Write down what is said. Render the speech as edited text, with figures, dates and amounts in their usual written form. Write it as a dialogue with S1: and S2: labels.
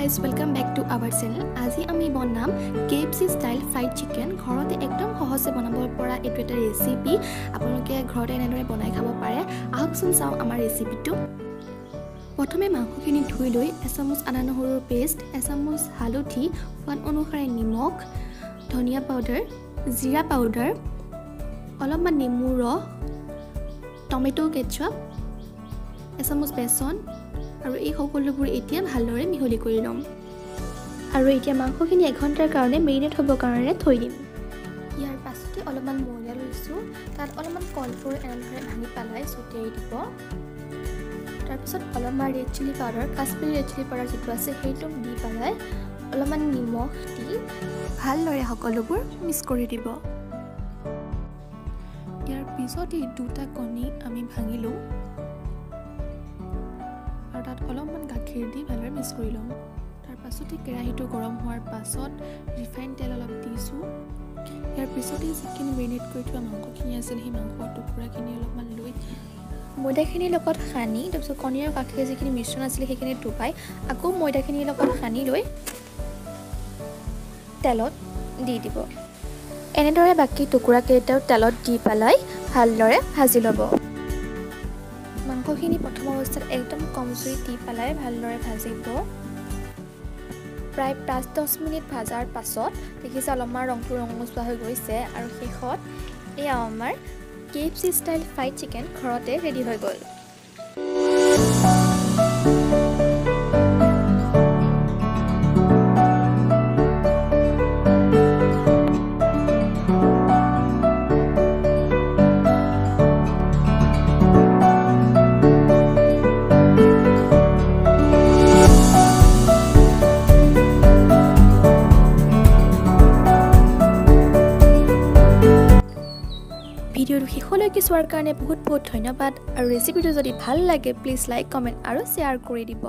S1: guys, welcome back to our channel. আজি আমি বনাম KFC style fried chicken. ঘৰতে একদম সহজে বনাব পৰা এটো এটা ৰেচিপি আপোনালোকে ঘৰতে এনেদৰে বনাই খাব পাৰে। আহকচোন চাও আমাৰ ৰেচিপিটো। প্ৰথমে মাংসখিনি ধুই লৈ এচামুচ আদা নহৰুৰ পেষ্ট, এচামুচ হালধি, সোৱাদ অনুসাৰে নিমখ, ধনিয়া পাউডাৰ, জিৰা পাউডাৰ, অলপমান নেমুৰ ৰস, টমেটো কেচাপ, এচামুচ বেসন আৰু এই সকলোবোৰ এতিয়া ভালদৰে মিহলি কৰি লম। আৰু এতিয়া মাংসখিনি 1 ঘণ্টাৰ কাৰণে মেৰিনেট হ'ব কাৰণে থৈ দিম। ইয়াৰ পাছতে অলপমান ময়দা লৈছো, তাত অলপমান কৰ্নফ্লোৰ এনেদৰে ভাঙি পেলাই ছটিয়াই দিব। তাৰপিছত অলপমান red chilli powder, Kashmiri red chilli powder যেটো আছে সেইটো দি পেলাই অলপমান নিমখ দি ভালদৰে সকলোবোৰ মিক্স কৰি দিব। ইয়াৰ পিছত এই দুটা কণী আমি ভাঙিলো আৰু তাত অলপমান গাখীৰ দি ভালদৰে মিক্স কৰি লম। তাৰ পাছতে কেৰাহীটো গৰম হোৱাৰ পাছত ৰিফাইন তেল অলপ দিছো। ইয়াৰ পিছতে যিখিনি মেৰিনেট কৰি থোৱা মাংসখিনি আছিল সেই মাংসৰ টুকুৰাখিনি অলপমান লৈ ময়দাখিনিৰ লগত সানি, তাৰপিছত কণী আৰু গাখীৰ যিখিনি মিশ্ৰণ আছিল সেইখিনি টুপাই আকৌ ময়দাখিনিৰ লগত সানি লৈ তেলত দি দিব। এনেদৰে বাকি টুকুৰাকেইটাও তেলত দি পেলাই ভালদৰে ভাজি ল'ব। মাংসখিনি প্ৰথম অৱস্থাত একদম কম জুইত দি পেলাই ভালদৰে ভাজিব। প্ৰায় 5-10 মিনিট ভাজাৰ পাছত দেখিছে অলপমান ৰংটো ৰঙচুৱা হৈ গৈছে আৰু শেষত এয়া আমাৰ KFC ষ্টাইল ফ্ৰাইড চিকেন ঘৰতে ৰেডি হৈ গ'ল। ভিডিওটো শেষলৈকে চোৱাৰ কাৰণে বহুত ধন্যবাদ আৰু ৰেচিপিটো যদি ভাল লাগে প্লিজ লাইক, কমেন্ট আৰু শ্বেয়াৰ কৰি দিব।